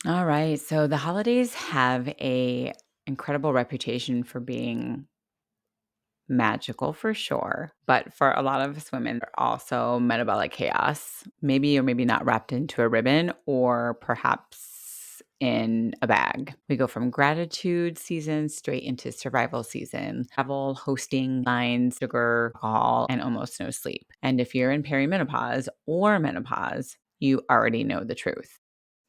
All right. So the holidays have a incredible reputation for being magical for sure, but for a lot of us women, they're also metabolic chaos. Maybe or maybe not wrapped into a ribbon or perhaps in a bag. We go from gratitude season straight into survival season, travel, hosting, lines, sugar, alcohol, and almost no sleep. And if you're in perimenopause or menopause, you already know the truth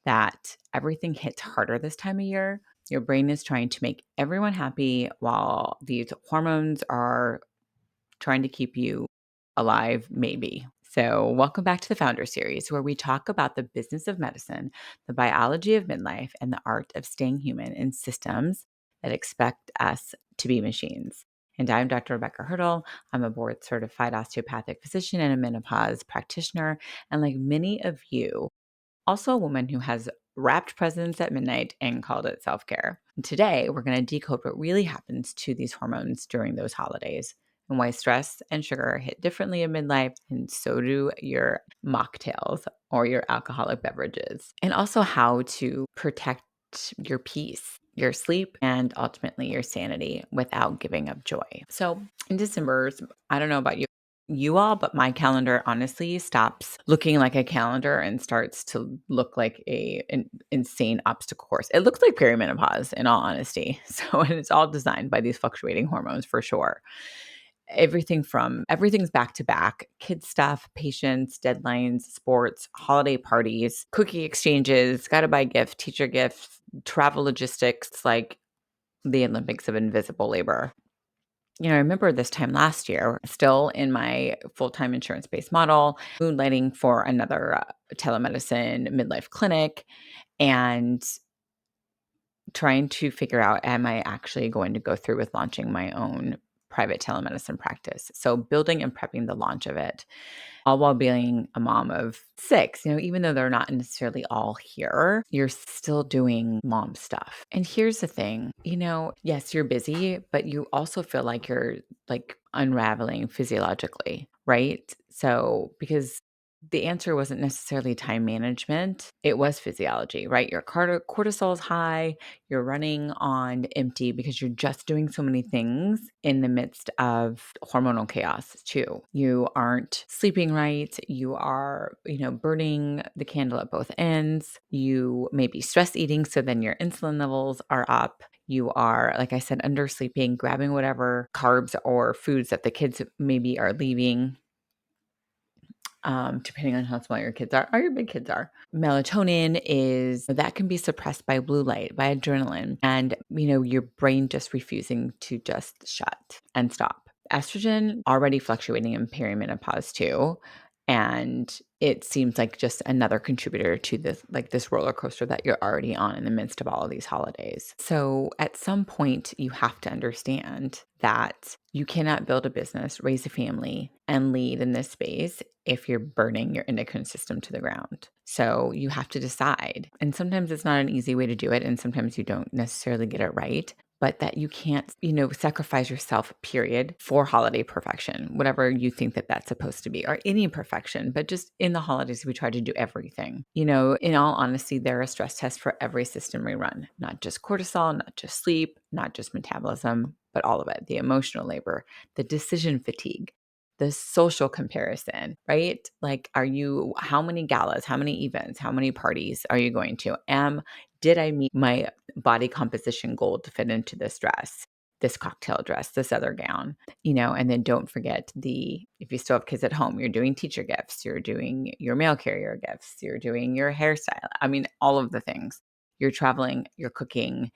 that everything hits harder this time of year. Your brain is trying to make everyone happy while these hormones are trying to keep you alive, maybe. So, welcome back to the Founder Series, where we talk about the business of medicine, the biology of midlife, and the art of staying human in systems that expect us to be machines. And I'm Dr. Rebbecca Hertel. I'm a board certified osteopathic physician and a menopause practitioner. And like many of you, also a woman who has wrapped presents at midnight and called it self care. Today, we're going to decode what really happens to these hormones during those holidays and why stress and sugar hit differently in midlife, and so do your mocktails or your alcoholic beverages, and also how to protect your peace, your sleep, and ultimately your sanity without giving up joy. So, in December, I don't know about you all, but my calendar honestly stops looking like a calendar and starts to look like an insane obstacle course. It looks like perimenopause, in all honesty. So, and it's all designed by these fluctuating hormones for sure. Everything's back to back: kid stuff, patients, deadlines, sports, holiday parties, cookie exchanges, gotta buy gift, teacher gifts, travel logistics, like the Olympics of invisible labor. I remember this time last year, still in my full-time insurance-based model, moonlighting for another telemedicine midlife clinic and trying to figure out, am I actually going to go through with launching my own private telemedicine practice? So building and prepping the launch of it, all while being a mom of six. Even though they're not necessarily all here, you're still doing mom stuff. And here's the thing, yes, you're busy, but you also feel like you're like unraveling physiologically, right? So, because the answer wasn't necessarily time management, it was physiology, right? Your cortisol is high, you're running on empty because you're just doing so many things in the midst of hormonal chaos too. You aren't sleeping right. You are, burning the candle at both ends. You may be stress eating, so then your insulin levels are up. You are, like I said, undersleeping, grabbing whatever carbs or foods that the kids maybe are leaving, depending on how small your kids are, or your big kids are. Melatonin that can be suppressed by blue light, by adrenaline, and, your brain just refusing to just shut and stop. Estrogen already fluctuating in perimenopause too. And it seems like just another contributor to this roller coaster that you're already on in the midst of all of these holidays. So at some point, you have to understand that you cannot build a business, raise a family, and lead in this space if you're burning your endocrine system to the ground. So you have to decide. And sometimes it's not an easy way to do it. And sometimes you don't necessarily get it right. But that you can't, sacrifice yourself, period, for holiday perfection, whatever you think that that's supposed to be, or any perfection. But just in the holidays, we try to do everything. In all honesty, there are stress tests for every system we run, not just cortisol, not just sleep, not just metabolism, but all of it: the emotional labor, the decision fatigue, the social comparison, right? Like, how many galas, how many events, how many parties are you going to? Did I meet my body composition goal to fit into this dress, this cocktail dress, this other gown? And then don't forget, if you still have kids at home, you're doing teacher gifts, you're doing your mail carrier gifts, you're doing your hairstyle. I mean, all of the things. You're traveling, you're cooking,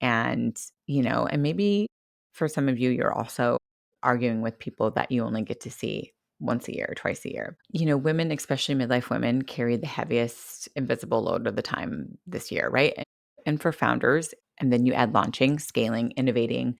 and maybe for some of you, you're also arguing with people that you only get to see once a year, twice a year. Women, especially midlife women, carry the heaviest invisible load of the time this year, right? And for founders, and then you add launching, scaling, innovating,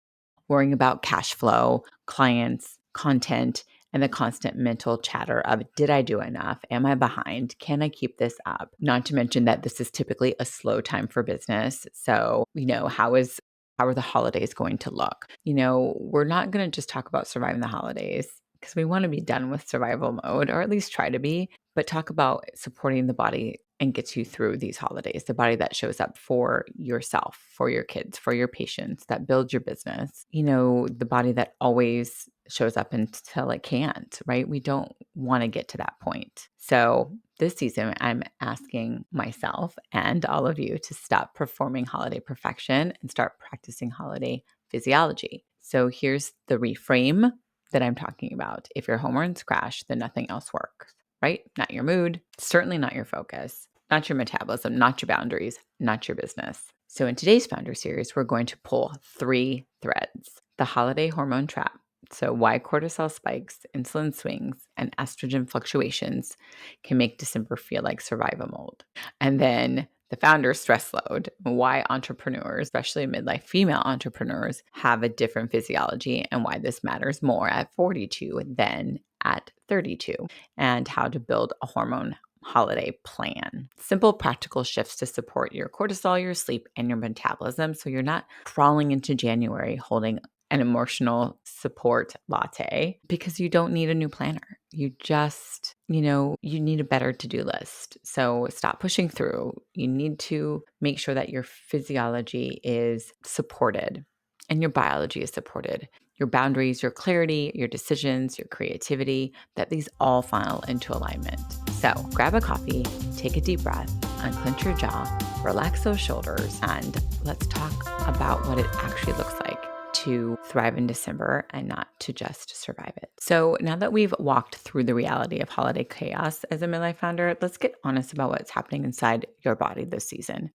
worrying about cash flow, clients, content, and the constant mental chatter of, did I do enough? Am I behind? Can I keep this up? Not to mention that this is typically a slow time for business. So, how are the holidays going to look? We're not going to just talk about surviving the holidays, because we want to be done with survival mode, or at least try to be, but talk about supporting the body and gets you through these holidays, the body that shows up for yourself, for your kids, for your patients, that builds your business, the body that always shows up until it can't, right? We don't want to get to that point. So this season, I'm asking myself and all of you to stop performing holiday perfection and start practicing holiday physiology. So here's the reframe that I'm talking about. If your hormones crash, then nothing else works, right? Not your mood, certainly not your focus, not your metabolism, not your boundaries, not your business. So in today's Founder Series, we're going to pull 3 threads. The Holiday Hormone Trap. So why cortisol spikes, insulin swings, and estrogen fluctuations can make December feel like survival mode. And then the founder stress load, why entrepreneurs, especially midlife female entrepreneurs, have a different physiology and why this matters more at 42 than at 32, and how to build a hormone holiday plan. Simple, practical shifts to support your cortisol, your sleep, and your metabolism so you're not crawling into January holding an emotional support latte because you don't need a new planner. You just, you need a better to-do list. So stop pushing through. You need to make sure that your physiology is supported and your biology is supported. Your boundaries, your clarity, your decisions, your creativity, that these all fall into alignment. So grab a coffee, take a deep breath, unclench your jaw, relax those shoulders, and let's talk about what it actually looks like to thrive in December and not to just survive it. So now that we've walked through the reality of holiday chaos as a midlife founder, let's get honest about what's happening inside your body this season.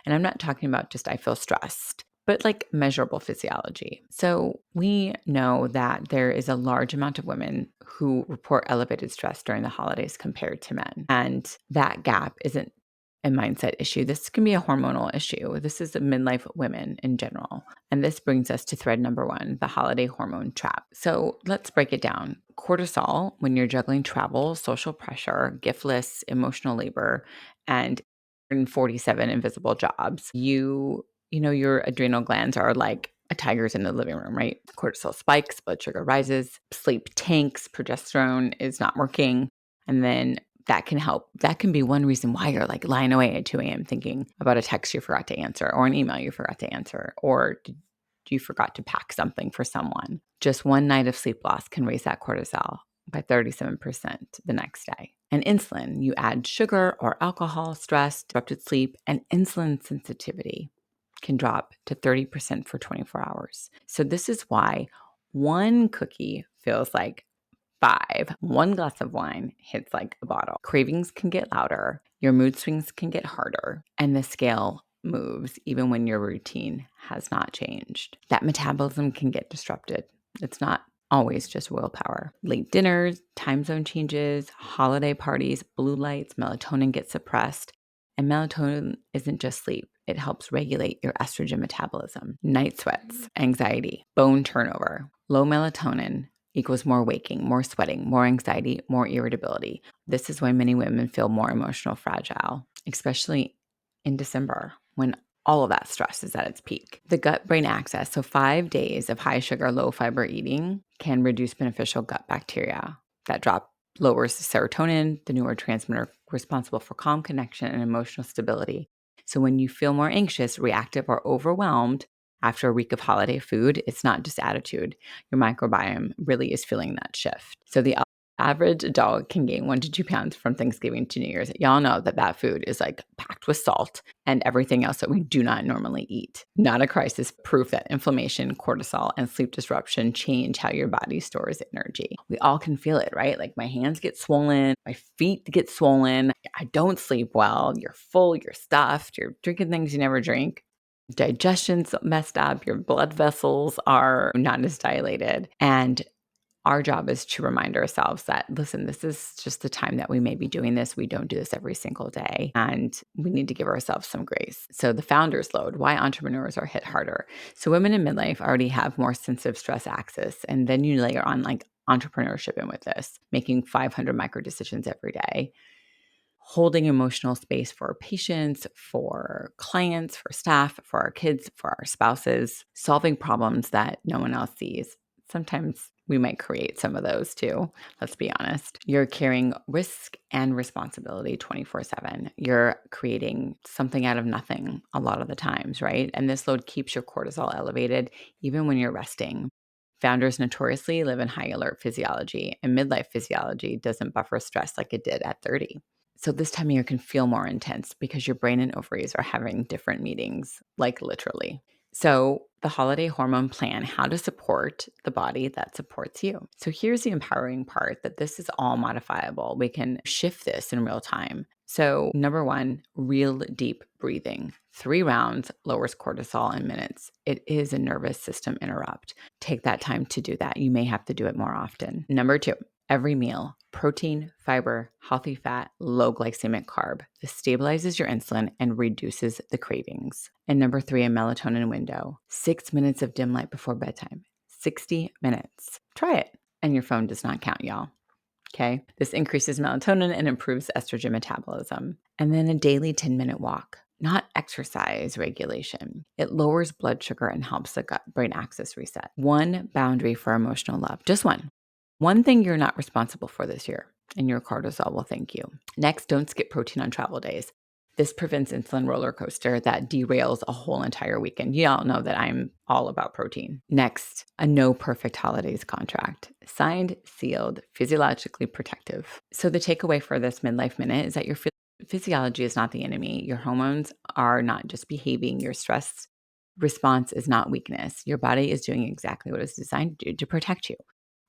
And I'm not talking about just I feel stressed, but like measurable physiology. So we know that there is a large amount of women who report elevated stress during the holidays compared to men. And that gap isn't a mindset issue. This can be a hormonal issue. This is midlife women in general. And this brings us to thread number 1, the holiday hormone trap. So let's break it down. Cortisol, when you're juggling travel, social pressure, gift lists, emotional labor, and 47 invisible jobs, your adrenal glands are like a tiger's in the living room, right? Cortisol spikes, blood sugar rises, sleep tanks, progesterone is not working. And then that can be one reason why you're like lying awake at 2 a.m. thinking about a text you forgot to answer or an email you forgot to answer, or you forgot to pack something for someone. Just one night of sleep loss can raise that cortisol by 37% the next day. And insulin, you add sugar or alcohol, stress, disrupted sleep, and insulin sensitivity can drop to 30% for 24 hours. So this is why one cookie feels like 5. One glass of wine hits like a bottle. Cravings can get louder. Your mood swings can get harder. And the scale moves even when your routine has not changed. That metabolism can get disrupted. It's not always just willpower. Late dinners, time zone changes, holiday parties, blue lights, melatonin gets suppressed. And melatonin isn't just sleep. It helps regulate your estrogen metabolism. Night sweats, anxiety, bone turnover, low melatonin equals more waking, more sweating, more anxiety, more irritability. This is why many women feel more emotional fragile, especially in December when all of that stress is at its peak. The gut-brain axis, so 5 days of high sugar, low fiber eating can reduce beneficial gut bacteria. That lowers serotonin, the neurotransmitter responsible for calm connection and emotional stability. So when you feel more anxious, reactive, or overwhelmed after a week of holiday food, it's not just attitude. Your microbiome really is feeling that shift. So the average adult can gain 1 to 2 pounds from Thanksgiving to New Year's. Y'all know that food is like packed with salt and everything else that we do not normally eat. Not a crisis, proof that inflammation, cortisol, and sleep disruption change how your body stores energy. We all can feel it, right? Like my hands get swollen, my feet get swollen, I don't sleep well, you're full, you're stuffed, you're drinking things you never drink. Digestion's messed up, your blood vessels are not as dilated. And our job is to remind ourselves that, listen, this is just the time that we may be doing this. We don't do this every single day, and we need to give ourselves some grace. So the founder's load, why entrepreneurs are hit harder. So women in midlife already have more sensitive stress axis, and then you layer on like entrepreneurship in with this, making 500 micro decisions every day, holding emotional space for our patients, for clients, for staff, for our kids, for our spouses, solving problems that no one else sees. Sometimes we might create some of those too. Let's be honest. You're carrying risk and responsibility 24/7. You're creating something out of nothing a lot of the times, right? And this load keeps your cortisol elevated even when you're resting. Founders notoriously live in high alert physiology, and midlife physiology doesn't buffer stress like it did at 30. So this time of year can feel more intense because your brain and ovaries are having different meetings, like literally. So the holiday hormone plan, how to support the body that supports you. So here's the empowering part, that this is all modifiable. We can shift this in real time. So number one, real deep breathing. 3 rounds lowers cortisol in minutes. It is a nervous system interrupt. Take that time to do that. You may have to do it more often. Number two, every meal, protein, fiber, healthy fat, low glycemic carb. This stabilizes your insulin and reduces the cravings. And number three, a melatonin window. 6 minutes of dim light before bedtime. 60 minutes. Try it. And your phone does not count, y'all. Okay. This increases melatonin and improves estrogen metabolism. And then a daily 10-minute walk, not exercise regulation. It lowers blood sugar and helps the gut brain axis reset. One boundary for emotional love, just one. One thing you're not responsible for this year, and your cortisol will thank you. Next, don't skip protein on travel days. This prevents insulin roller coaster that derails a whole entire weekend. You all know that I'm all about protein. Next, a no perfect holidays contract. Signed, sealed, physiologically protective. So the takeaway for this midlife minute is that your physiology is not the enemy. Your hormones are not just behaving. Your stress response is not weakness. Your body is doing exactly what it's designed to do, to protect you.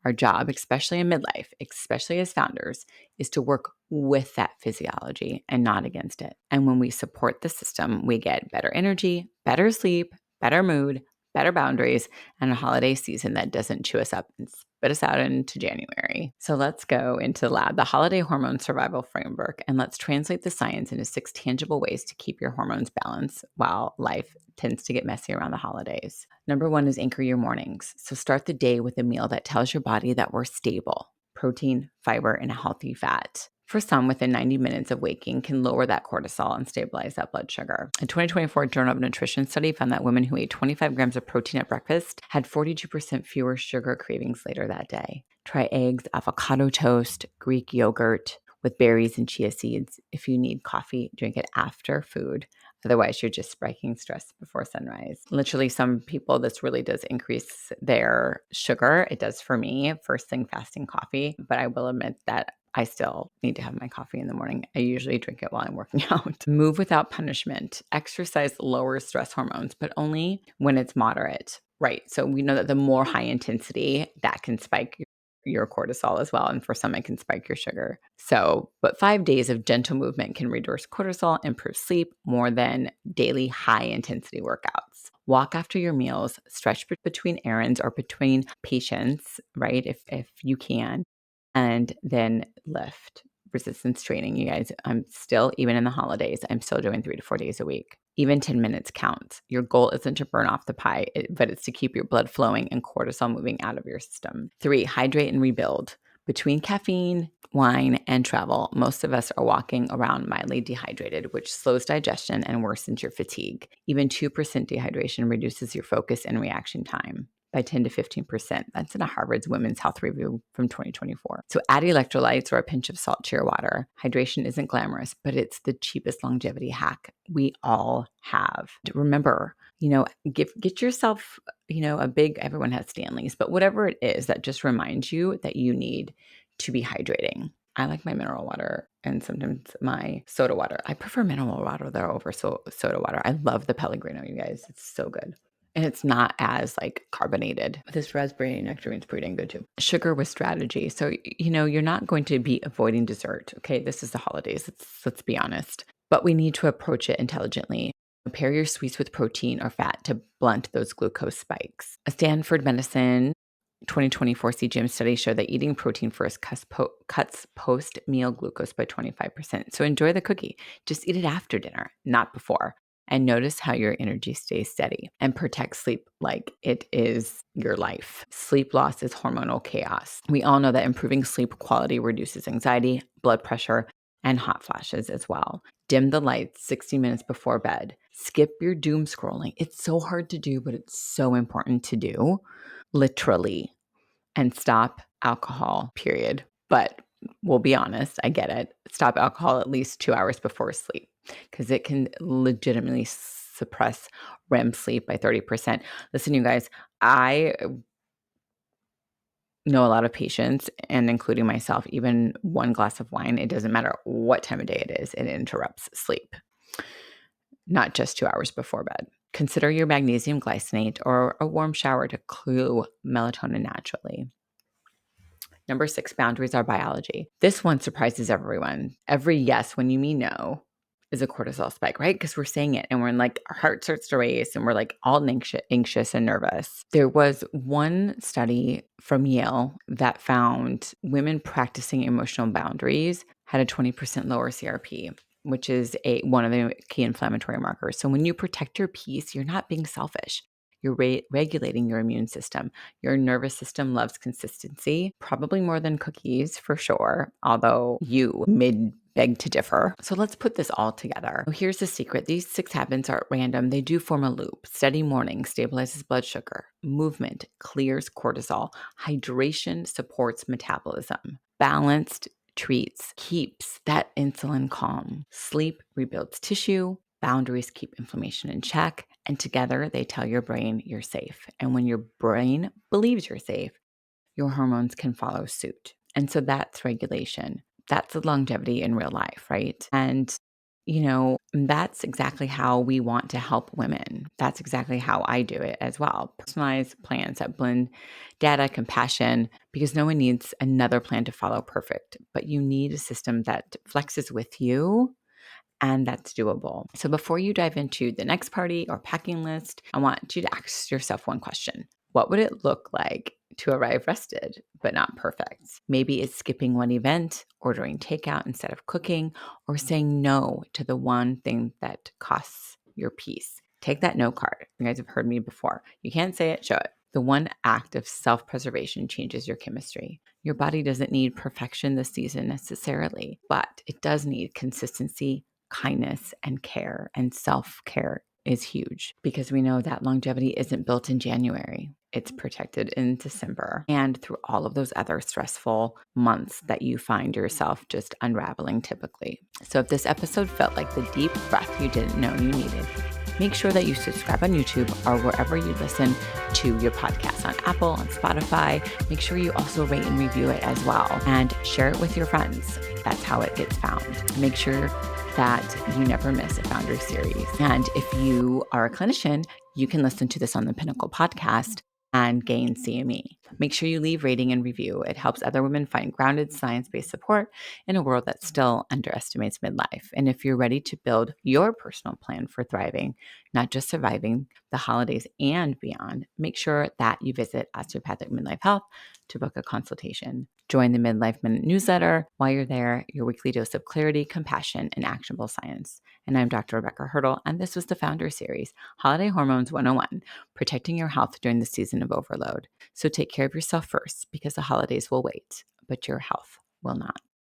Our job, especially in midlife, especially as founders, is to work with that physiology and not against it. And when we support the system, we get better energy, better sleep, better mood, better boundaries, and a holiday season that doesn't chew us up and spit us out into January. So let's go into the lab, the Holiday Hormone Survival Framework, and let's translate the science into 6 tangible ways to keep your hormones balanced while life tends to get messy around the holidays. Number 1 is anchor your mornings. So start the day with a meal that tells your body that we're stable: protein, fiber, and a healthy fat. For some, within 90 minutes of waking can lower that cortisol and stabilize that blood sugar. A 2024 Journal of Nutrition study found that women who ate 25 grams of protein at breakfast had 42% fewer sugar cravings later that day. Try eggs, avocado toast, Greek yogurt with berries and chia seeds. If you need coffee, drink it after food. Otherwise, you're just spiking stress before sunrise. Literally, some people, this really does increase their sugar. It does for me, first thing fasting coffee. But I will admit that I still need to have my coffee in the morning. I usually drink it while I'm working out. Move without punishment. Exercise lowers stress hormones, but only when it's moderate, right? So we know that the more high intensity, that can spike your cortisol as well. And for some, it can spike your sugar. So, but 5 days of gentle movement can reduce cortisol, improve sleep more than daily high intensity workouts. Walk after your meals, stretch between errands or between patients, right? If you can, and then lift. Resistance training, you guys. I'm still, even in the holidays, I'm still doing 3 to 4 days a week. Even 10 minutes counts. Your goal isn't to burn off the pie, but it's to keep your blood flowing and cortisol moving out of your system. 3, hydrate and rebuild. Between caffeine, wine, and travel, most of us are walking around mildly dehydrated, which slows digestion and worsens your fatigue. Even 2% dehydration reduces your focus and reaction time by 10 to 15%. That's in a Harvard's Women's Health Review from 2024. So add electrolytes or a pinch of salt to your water. Hydration isn't glamorous, but it's the cheapest longevity hack we all have. Remember, get yourself, a big, everyone has Stanleys, but whatever it is that just reminds you that you need to be hydrating. I like my mineral water and sometimes my soda water. I prefer mineral water though over soda water. I love the Pellegrino, you guys. It's so good. And it's not as carbonated. This raspberry nectarine is pretty dang good too. Sugar with strategy. So, you're not going to be avoiding dessert. Okay. This is the holidays. Let's be honest. But we need to approach it intelligently. Pair your sweets with protein or fat to blunt those glucose spikes. A Stanford Medicine 2024 CGM study showed that eating protein first cuts post-meal glucose by 25%. So enjoy the cookie. Just eat it after dinner, not before. And notice how your energy stays steady, and protect sleep like it is your life. Sleep loss is hormonal chaos. We all know that improving sleep quality reduces anxiety, blood pressure, and hot flashes as well. Dim the lights 60 minutes before bed. Skip your doom scrolling. It's so hard to do, but it's so important to do. Literally. and stop alcohol, period. But we'll be honest, I get it. Stop alcohol at least 2 hours before sleep because it can legitimately suppress REM sleep by 30%. Listen, you guys, I know a lot of patients, and including myself, even one glass of wine, it doesn't matter what time of day it is, it interrupts sleep, not just 2 hours before bed. Consider your magnesium glycinate or a warm shower to cool melatonin naturally. Number 6, boundaries are biology. This one surprises everyone. Every yes when you mean no is a cortisol spike, right? Because we're saying it and we're like, our heart starts to race and we're like all anxious and nervous. There was one study from Yale that found women practicing emotional boundaries had a 20% lower CRP, which is one of the key inflammatory markers. So when you protect your peace, you're not being selfish. You're regulating your immune system. Your nervous system loves consistency, probably more than cookies for sure, although you may beg to differ. So let's put this all together. Here's the secret. These 6 habits aren't random. They do form a loop. Steady morning stabilizes blood sugar. Movement clears cortisol. Hydration supports metabolism. Balanced treats keeps that insulin calm. Sleep rebuilds tissue. Boundaries keep inflammation in check, and together they tell your brain you're safe. And when your brain believes you're safe, your hormones can follow suit. And so that's regulation. That's the longevity in real life, right? And, that's exactly how we want to help women. That's exactly how I do it as well. Personalized plans that blend data, compassion, because no one needs another plan to follow perfect, but you need a system that flexes with you and that's doable. So before you dive into the next party or packing list, I want you to ask yourself one question. What would it look like to arrive rested, but not perfect? Maybe it's skipping one event, ordering takeout instead of cooking, or saying no to the one thing that costs your peace. Take that no card. You guys have heard me before. You can't say it, show it. The one act of self-preservation changes your chemistry. Your body doesn't need perfection this season necessarily, but it does need consistency, kindness, and care. And self-care is huge because we know that longevity isn't built in January. It's protected in December and through all of those other stressful months that you find yourself just unraveling typically. So if this episode felt like the deep breath you didn't know you needed, make sure that you subscribe on YouTube or wherever you listen to your podcast, on Apple, on Spotify. Make sure you also rate and review it as well and share it with your friends. That's how it gets found. Make sure that you never miss a Founder series. And if you are a clinician, you can listen to this on the Pinnacle podcast and gain CME. Make sure you leave rating and review. It helps other women find grounded science-based support in a world that still underestimates midlife. And if you're ready to build your personal plan for thriving, not just surviving the holidays and beyond, make sure that you visit Osteopathic Midlife Health to book a consultation. Join the Midlife Minute newsletter. While you're there, your weekly dose of clarity, compassion, and actionable science. And I'm Dr. Rebbecca Hertel, and this was the Founder Series, Holiday Hormones 101, protecting your health during the season of overload. So take care of yourself first, because the holidays will wait, but your health will not.